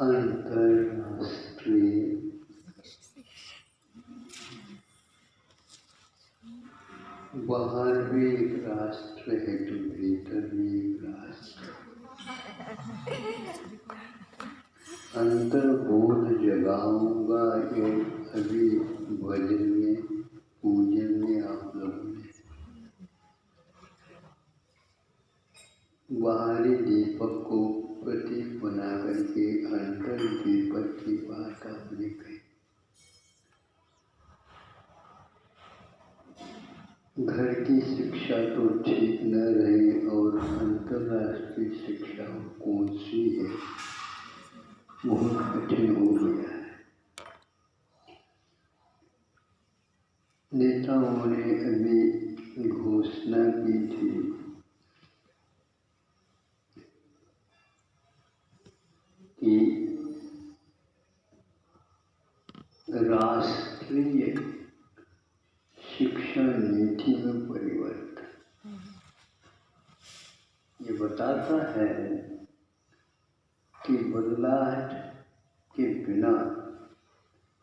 अंतरराष्ट्रीय बाहर भी एक राष्ट्र है तो भीतर भी एक राष्ट्र। अंतर्बोध जगाऊंगा ये अभी भजन में पूजन में आप लोगों ने बाहरी दीपक को प्रतीक बना करके अंतर दीपक की बात आपने कही। घर की शिक्षा तो ठीक न रही और अंतर्राष्ट्रीय शिक्षा कौन सी है, बहुत कठिन हो गया है। नेताओं ने अभी घोषणा की थी कि राष्ट्रीय शिक्षा नीति में परिवर्तन। ये बताता है कि बदलाव के बिना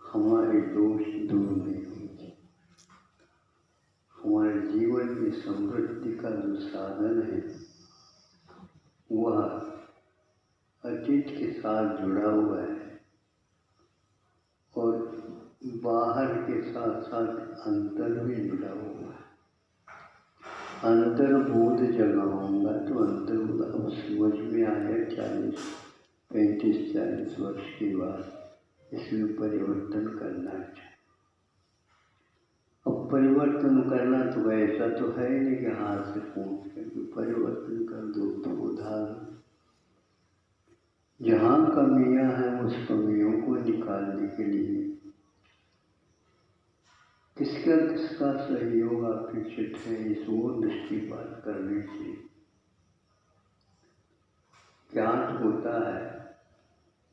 हमारे दोष दूर नहीं होंगे। हमारे जीवन में समृद्धि का जो साधन है वह अतीत के साथ जुड़ा हुआ है और बाहर के साथ साथ अंतर भी जुड़ा हुआ है। अंतर्बोध जगाऊंगा तो अंतर्बोध अब समझ में आया 35-40 वर्ष के बाद इसमें परिवर्तन करना चाहिए। अब परिवर्तन करना तो ऐसा तो है ही नहीं कि हाथ से पूछ करके परिवर्तन कर दो तो उधार। जहाँ कमियां हैं उस कमियों को निकालने के लिए किसका सहयोग अपेक्षित है, इस ओर दृष्टिपात करने से क्या होता है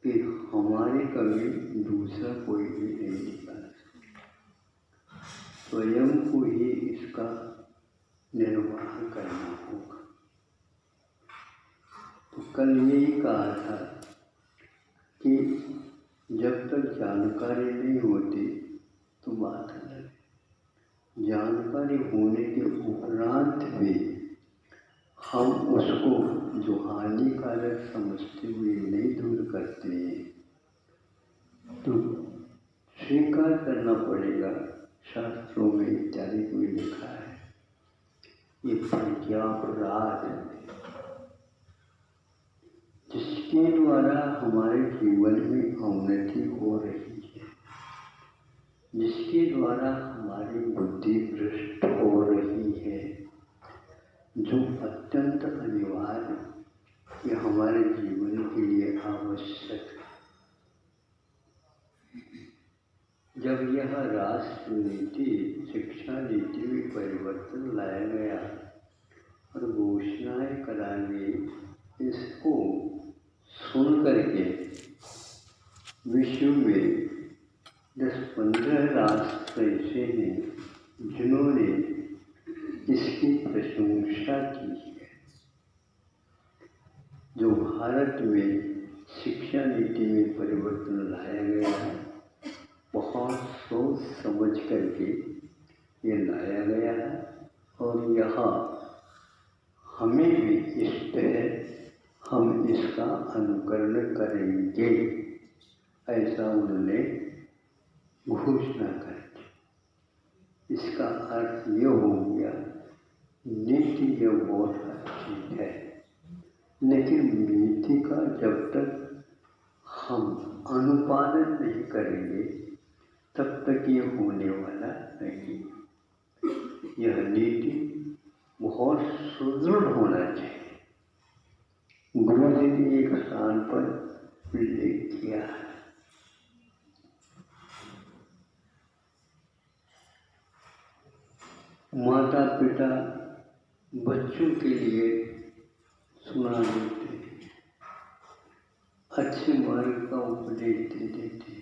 कि हमारी कमी दूसरा कोई भी नहीं निकाल सकता, स्वयं को ही इसका निर्वाह करना होगा। तो कल यही कहा था कि जब तक जानकारी नहीं होती तो बात अलग है, जानकारी होने के उपरांत भी हम उसको जो हानिकारक समझते हुए नहीं दूर करते हैं तो स्वीकार करना पड़ेगा। शास्त्रों में इत्यादि को लिखा है ये प्रज्ञापराध है, जिसके द्वारा हमारे जीवन में उन्नति हो रही है, जिसके द्वारा हमारी बुद्धि भ्रष्ट हो रही है, जो अत्यंत अनिवार्य ये हमारे जीवन के लिए आवश्यक है। जब यह राष्ट्र नीति शिक्षा नीति में परिवर्तन लाया गया और घोषणाएं करा गई, इसको सुन करके विश्व में 10-15 राष्ट्र ऐसे हैं जिन्होंने इसकी प्रशंसा की है। जो भारत में शिक्षा नीति में परिवर्तन लाया गया है बहुत सोच समझ करके ये लाया गया है और यहाँ हमें भी इष्ट है, हम इसका अनुकरण करेंगे, ऐसा उन्होंने घोषणा कर दी। इसका अर्थ ये हो गया नीति ये बहुत अच्छी है, लेकिन नीति का जब तक हम अनुपालन नहीं करेंगे तब तक ये होने वाला नहीं। यह नीति बहुत सुदृढ़ होना चाहिए। गुरु जी ने एक स्थान पर उल्लेख किया है, माता पिता बच्चों के लिए सुना देते हैं, अच्छे मार्ग का उपदेश देते हैं।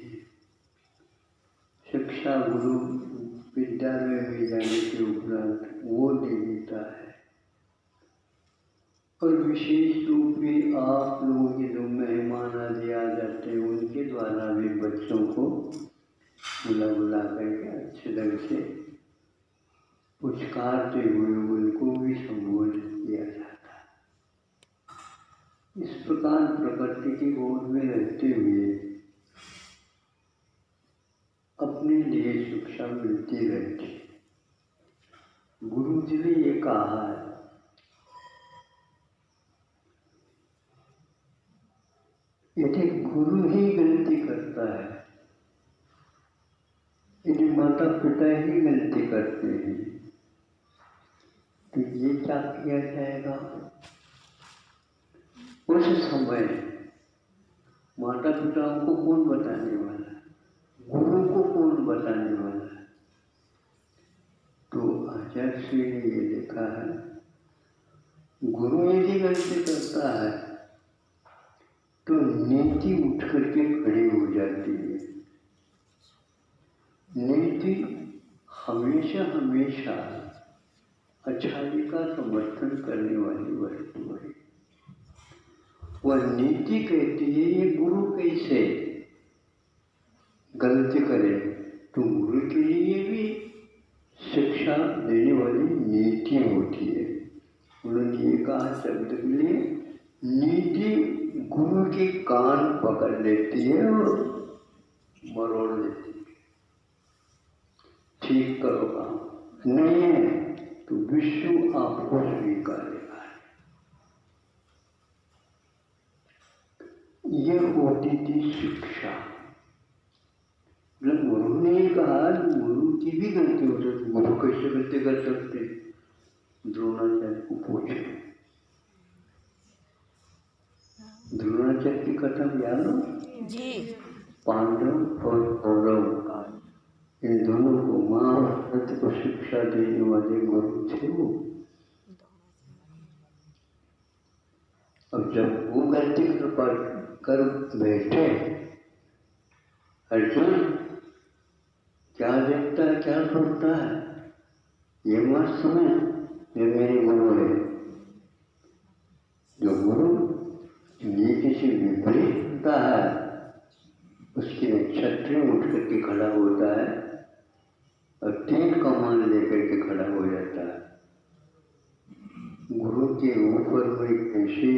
शिक्षा गुरु विद्यालय में जाने के उपरांत वो दे देता है और विशेष रूप में आप लोगों के जो मेहमान आदि आ जाते हैं उनके द्वारा भी बच्चों को बुला करके अच्छे ढंग से पुचकारते हुए उनको भी संबोधित किया जाता है। इस प्रकार प्रकृति की गोद में रहते हुए अपने लिए शिक्षा मिलती रहती है। गुरु जी ने ये कहा है, यदि गुरु ही गलती करता है, यदि माता पिता ही गलती करते हैं, तो ये क्या किया जाएगा? उस समय माता पिताओं को कौन बताने वाला है? गुरु को कौन बताने वाला है? तो आचार्य श्री ने ये लिखा है, गुरु यदि गलती करता है तो नीति उठ करके खड़ी हो जाती है। नीति हमेशा हमेशा अच्छाई का समर्थन करने वाली वस्तु है। वह नीति कहती है ये गुरु कैसे गलती करे, तो गुरु के लिए भी शिक्षा देने वाली नीति होती है। उन्होंने ये कहा शब्द के लिए, नीति गुरु के कान पकड़ लेती है और मरोड़ देती है। ठीक करो काम, नहीं है तो विश्व आपको स्वीकारेगा। ये होती थी शिक्षा। मतलब गुरु ने ही कहा, गुरु की भी गलती हो सकती, गुरु कैसे गलती कर सकते? द्रोणाचार्य को पूछे। द्रोणाचार्य की कथा याद हो जी? पांडव और कौरव इन दोनों को महाभारत को शिक्षा देने वाले गुरु थे वो। अब जब वो गलती कर बैठे, अर्जुन क्या देखता है, क्या सोचता है, ये मत समझ, ये मेरे गुरु है। जो गुरु नीति से विपरीत होता है उसके क्षत्रिय उठ करके खड़ा होता है और 3 कमान लेकर के खड़ा हो जाता है। गुरु के ऊपर में कैसे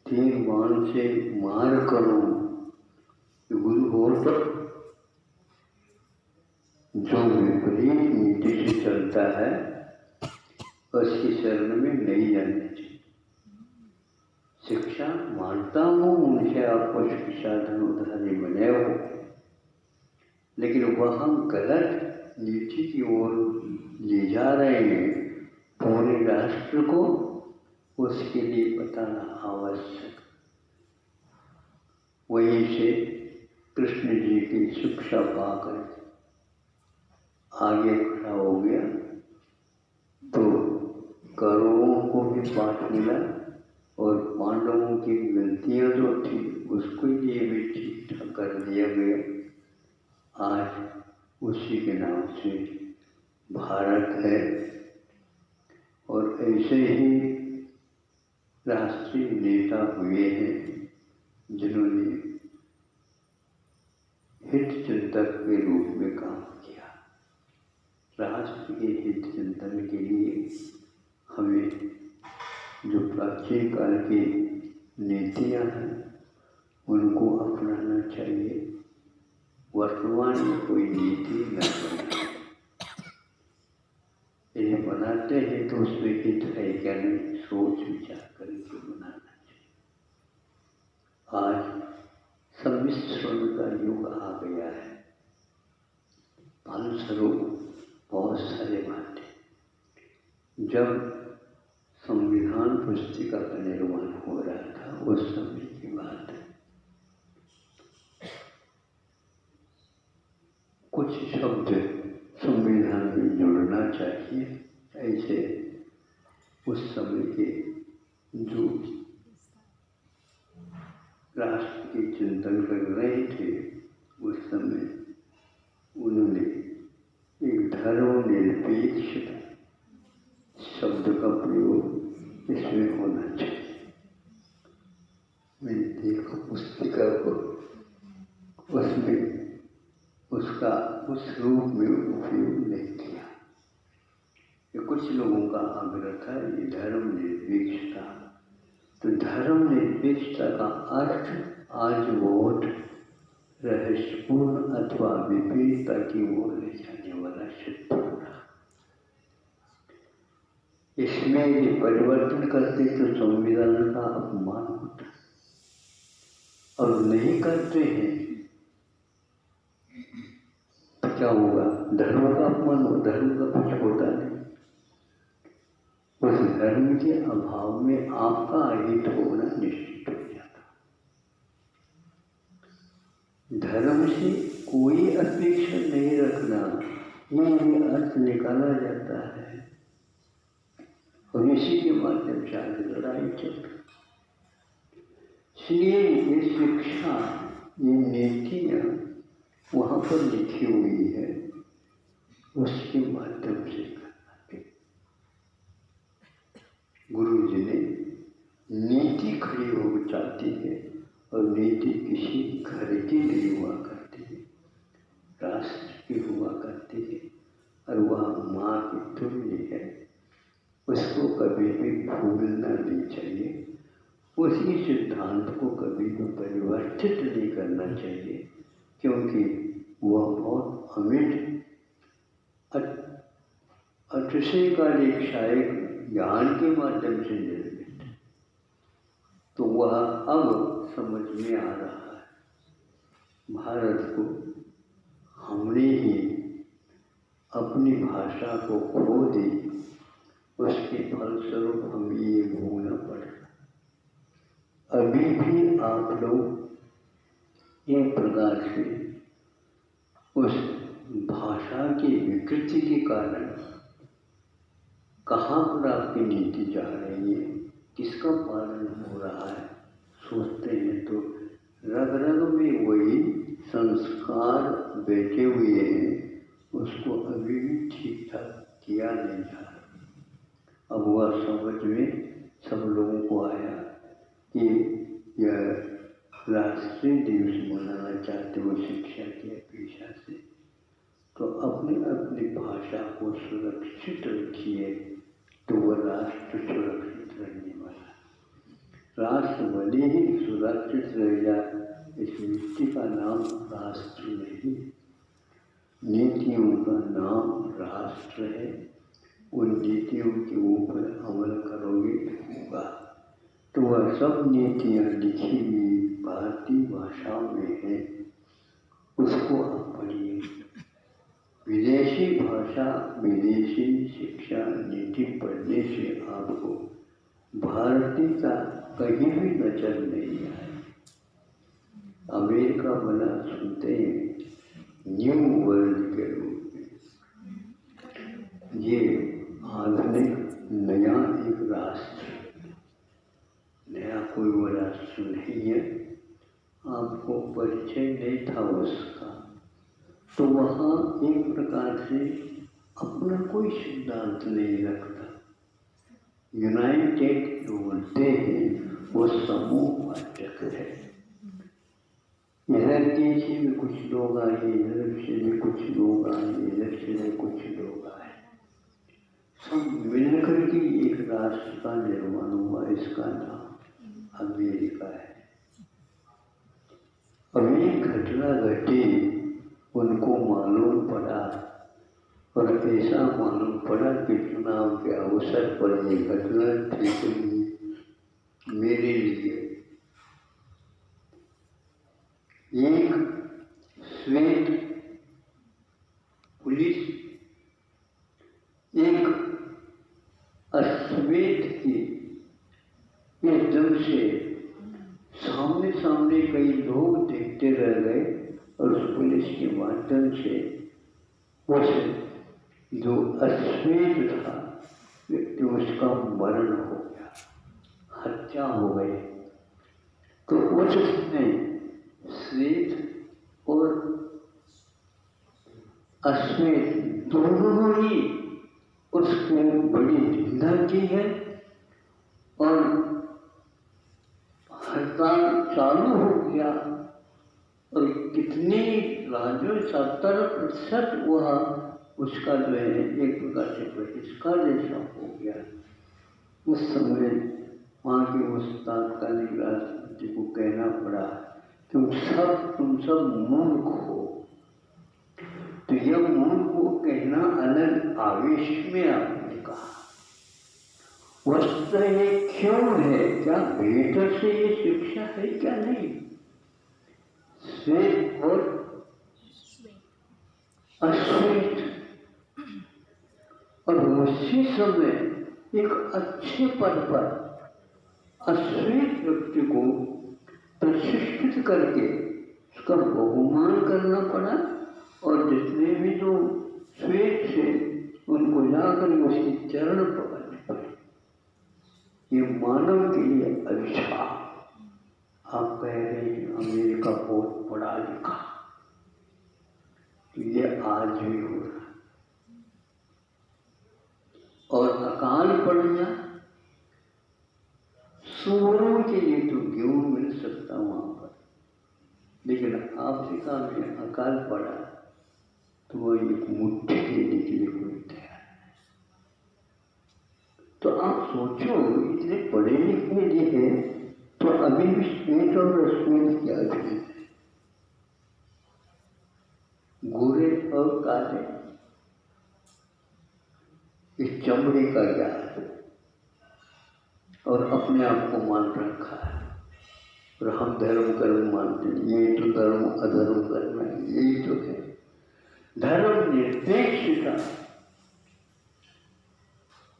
3 बाण से मार करूं, गुरु हो तो जो विपरीत नीति से चलता है उसकी शरण में नहीं जाना चाहिए। शिक्षा मानता हूँ उनसे आपको साधन उधारी बने हो, लेकिन वह हम गलत नीति की ओर ले जा रहे हैं पूरे राष्ट्र को, उसके लिए बताना आवश्यक। वहीं से कृष्ण जी की शिक्षा पाकर आगे खड़ा हो गया तो कौरवों को भी पाठ मिला और पांडवों की गलतियां जो थी उसको लिए भी ठीक ठाक कर दिया गया। आज उसी के नाम से भारत है और ऐसे ही राष्ट्रीय नेता हुए हैं जिन्होंने हित चिंतक के रूप में काम किया। राष्ट्र के हित चिंतन के लिए हमें जो प्राचीन काल की नीतियाँ हैं उनको अपनाना चाहिए। वर्तमान में कोई नीति न बनाए, इन्हें बनाते हैं तो उसमें हित है क्या नहीं सोच विचार करके बनाना चाहिए। आज सम्मिश्रण का युग आ गया है। फलस्वरूप बहुत सारे बातें, जब संविधान पुस्तिका का निर्माण हो रहा था उस समय की बात है, कुछ शब्द संविधान में जोड़ना चाहिए। ऐसे उस समय के जो राष्ट्र के चिंतन कर रहे थे उस समय उन्होंने एक धर्मनिरपेक्ष शब्द का प्रयोग इसमें होना चाहिए। उसमें उसका उस रूप में उपयोग नहीं किया। ये कुछ लोगों का आग्रह था ये धर्म निरपेक्षता। तो धर्म निरपेक्षता का अर्थ आज बहुत रहस्यपूर्ण अथवा विपरीतता की ओर ले जाने वाला सिद्ध हो रहा। इसमें ये परिवर्तन करते तो संविधान का अपमान होता, और नहीं करते हैं तो क्या होगा? धर्म का अपमान हो, धर्म का कुछ होता नहीं। उस धर्म के अभाव में आपका अहित होना निश्चित हो जाता। धर्म से कोई अपेक्षा नहीं रखना, ये अर्थ निकाला जाता है, और इसी के माध्यम से आज लड़ाई चल रही। इसलिए ये शिक्षा, ये नीतियाँ वहाँ पर लिखी हुई है, उसके माध्यम से करना चाहिए। गुरु जी ने नीति खड़ी हो जाती है, और नीति किसी घर की नहीं हुआ करती है, राष्ट्र की हुआ करती है, और वह माँ की तुल्य है। उसको कभी भी भूलना नहीं चाहिए, उसी सिद्धांत को कभी भी परिवर्तित नहीं करना चाहिए, क्योंकि वह बहुत अमिट अतिशयकालिक ज्ञान के माध्यम से निर्मित है। तो वह अब समझ में आ रहा है। भारत को हमने ही अपनी भाषा को खो दी, उसके फलस्वरूप हमें ये भोगना पड़ा। अभी भी आप लोग एक प्रकार से उस भाषा की विकृति के कारण कहाँ पर आपकी नीति जा रही है, किसका पालन हो रहा है, सोचते हैं तो रग रग में वही संस्कार बैठे हुए हैं, उसको अभी भी ठीक ठाक किया नहीं जा रहा। अब वह समझ में सब लोगों को आया कि यह राष्ट्रीय दिवस मनाना चाहते हो शिक्षा की अपेक्षा से, तो अपनी अपनी भाषा को सुरक्षित रखिए, तो वह राष्ट्र सुरक्षित रहने वाला। राष्ट्र भले ही सुरक्षित रह जाए, इस नीति का नाम राष्ट्र नहीं, नीतियों का नाम राष्ट्र है। उन नीतियों के ऊपर अमल करोगे होगा। तो वह सब नीतियाँ लिखी हुई भारतीय भाषा में है, उसको आप पढ़िए। विदेशी भाषा, विदेशी शिक्षा नीति पढ़ने से आपको भारतीयता कहीं भी नजर नहीं आए। अमेरिका बना सुनते हैं न्यू वर्ल्ड के रूप में, ये आधुनिक नया एक राष्ट्र, नया कोई वो राष्ट्र नहीं है, आपको परिचय नहीं था उसका। तो वहाँ एक प्रकार से अपना कोई सिद्धांत नहीं रखता। यूनाइटेड जो बोलते हैं वो समूह वाचक है। इधर देश में कुछ लोग आए, इधर से भी कुछ लोग आए, इधर से भी कुछ लोग आए, सब मिलकर के एक राष्ट्र का निर्माण हुआ। इसका नाम अमेरिका है। अभी घटना घटी, उनको मालूम पड़ा, और ऐसा मालूम पड़ा कि चुनाव के अवसर पर ये घटना थी मेरे लिए। एक श्वेत पुलिस एक अश्वेत की एकदम से सामने सामने कई लोग देखते रह गए, और उस पुलिस के माध्यम से उस जो अश्वेत था व्यक्ति उसका मरण हो गया, हत्या हो गई। तो उसने श्वेत और अश्वेत दोनों ही उसकी बड़ी निंदा की है, और हड़ताल चालू हो गया। और कितनी रहा, जो 70% वह उसका जो है एक प्रकार से बहिष्कार जैसा हो गया। उस समय वहाँ के उस तात्कालिक राष्ट्रपति को कहना पड़ा तुम सब मूर्ख हो। तो यह मूर्ख को कहना अलग आवेश में आपने कहा, वस्तु ये क्यों है? क्या भीतर से ये शिक्षा है क्या? नहीं, श्वेत और अश्वेत। और उसी समय एक अच्छे पद पर अश्वेत व्यक्ति को प्रशिक्षित करके उसका बहुमान करना पड़ा, और जितने भी जो श्वेत थे उनको जाकर उसकी चरण पकड़ने पड़े। ये मानव के लिए अभिशाप। आप कह रहे हैं अमेरिका बहुत पढ़ा लिखा, तो ये आज भी हो रहा है। और अकाल पड़ना सूरों के लिए तो गेहूं मिल सकता वहां पर, लेकिन अफ्रीका में अकाल पड़ा तो वो एक मुट्ठी देने के लिए कोई तैयार नहीं। तो आप सोचो, इतने पढ़े लिखे लिए हैं तो अभी भी श्वेत और अश्वेत क्या भेद है? गोरे और काले, इस चमड़े का ज्ञान, और अपने आप को मान रखा है। और हम धर्म कर्म मानते हैं, ये तो धर्म अधर्म करना है, यही तो है धर्म निरपेक्षता।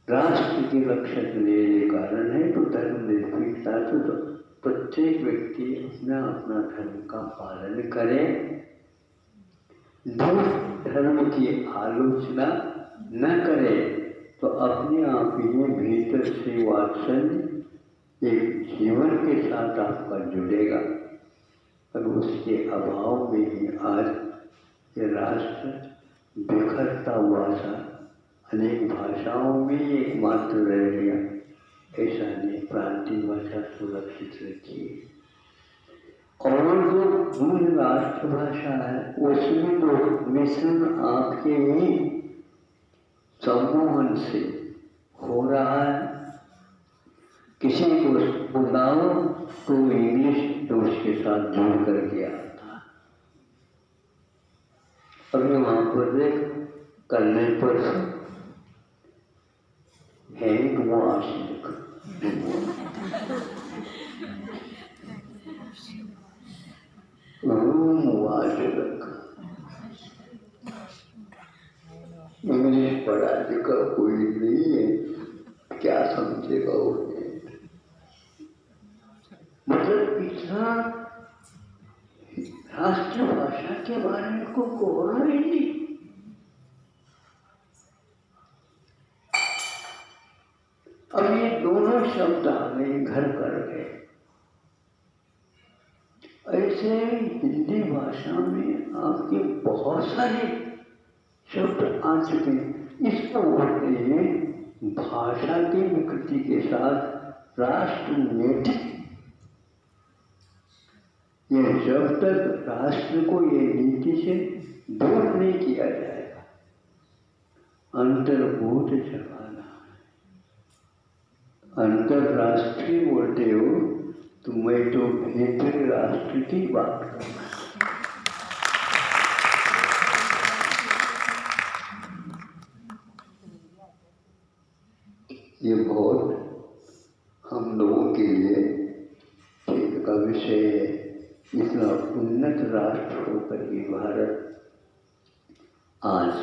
राष्ट्र की रक्षा के लिए कारण है, तो धर्म निरपेक्षता से तो प्रत्येक व्यक्ति अपना अपना धर्म का पालन करे, धर्म की आलोचना न करे, तो अपने आप ही भीतर से वात्सल्य एक जीवन के साथ आपका जुड़ेगा। और उसके अभाव में ही आज ये राष्ट्र बिखरता हुआ सा अनेक भाषाओं में एकमात्र रह गया। ऐसा नहीं, प्रांतीय भाषा सुरक्षित रखिए। और जो मूल राष्ट्रभाषा है उसमें तो मिश्रण आपके ही सम्मोहन से हो रहा है। किसी को बुलाओ तो इंग्लिश तो उसके साथ जोड़ करके आता। अभी वहां पर देख करने पर हैंग वॉश रूम वॉश रखा। इंग्लिश पढ़ा लिखा कोई नहीं है, क्या समझेगा उन्हें? मतलब इतना राष्ट्रभाषा के बारे में को कोहरा ही नहीं। अब ये दोनों शब्द हमें घर कर गए। ऐसे हिंदी भाषा में आपके बहुत सारे शब्द आ चुके हैं। इसको बोलते हैं भाषा की विकृति के साथ राष्ट्र नैतिक। ये जब तक राष्ट्र को ये नीति से दूर नहीं किया जाएगा, अंतर्भूत जगाना। अंतरराष्ट्रीय बोलते हो तो मैं तो भीतर राष्ट्र की बात करना। ये बहुत हम लोगों के लिए खेद का विषय है। इतना उन्नत राष्ट्र होकर के भारत आज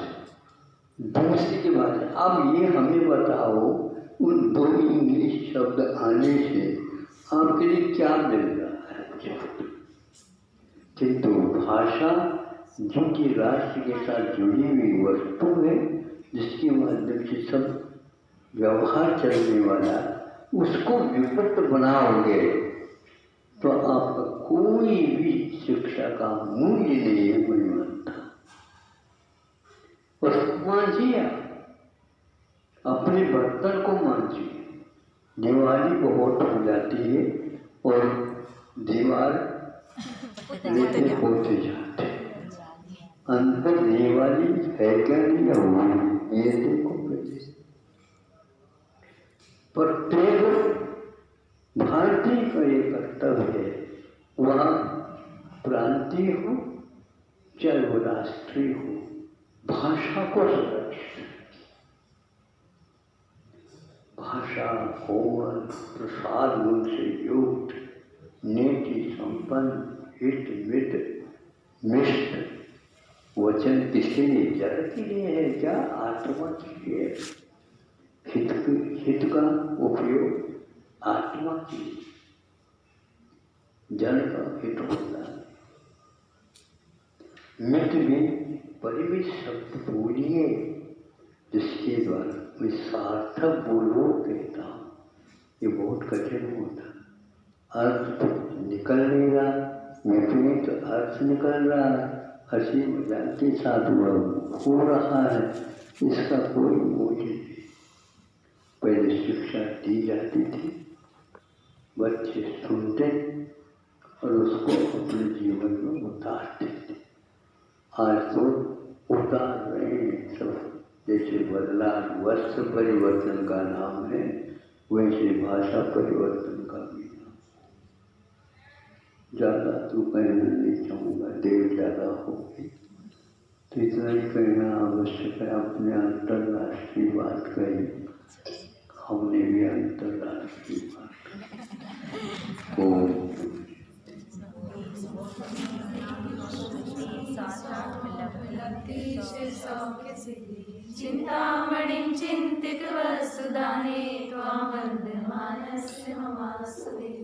दूसरी की बात है। अब ये हमें बताओ, उन दो इंग्लिश शब्द आने से आपके लिए क्या मिल रहा है? किंतु भाषा जो कि राष्ट्र के साथ जुड़ी हुई वस्तु है, जिसके माध्यम से सब व्यवहार चलने वाला, उसको विकृत बनाओगे तो आपका कोई भी शिक्षा का मूल्य नहीं है, कोई मानता। और मांझिए, अपने बर्तन को मांझिए। दिवाली बहुत हो जाती है और दीवार लेते होते जाते हैं। अंतर देवाली है क्या नहीं है वो ये देखो पहले। प्रत्येक भारतीय का ये कर्तव्य है, वह प्रांतीय हो चाहे वो राष्ट्रीय हो, भाषा को सुरक्षित, भाषा कोमल प्रसाद गुण से युक्त, नीति संपन्न, हित मित मिष्ट वचन किसके लिए? जड़ के लिए है क्या? आत्मा के लिए। हित का उपयोग आत्मा के लिए, जड़ का हित होता है। मित में परिमित शब्द बोलिए जिसके द्वारा मैं सार्थक बोलो कहता हूँ, ये बहुत कठिन होता। अर्थ निकलेगा, विपरीत अर्थ निकल रहा है, हंसी मजाक के साथ हो रहा है, इसका कोई मूल्य नहीं। पहले शिक्षा दी जाती थी, बच्चे सुनते और उसको अपने जीवन में उतारते थे। आज तो उतार रहे हैं सब, जैसे बदला वस्त्र परिवर्तन का नाम है, वैसे भाषा परिवर्तन का भी नाम। ज़्यादा तो कहना नहीं चाहूँगा, देर ज़्यादा होगी, तो इतना ही कहना आवश्यक है। अपने अंतर्राष्ट्रीय बात कही, हमने भी अंतर्राष्ट्रीय बात कही। चिंतामणिं चिन्तित वसुदाने त्वां वन्दमानस्य ममासुदेव।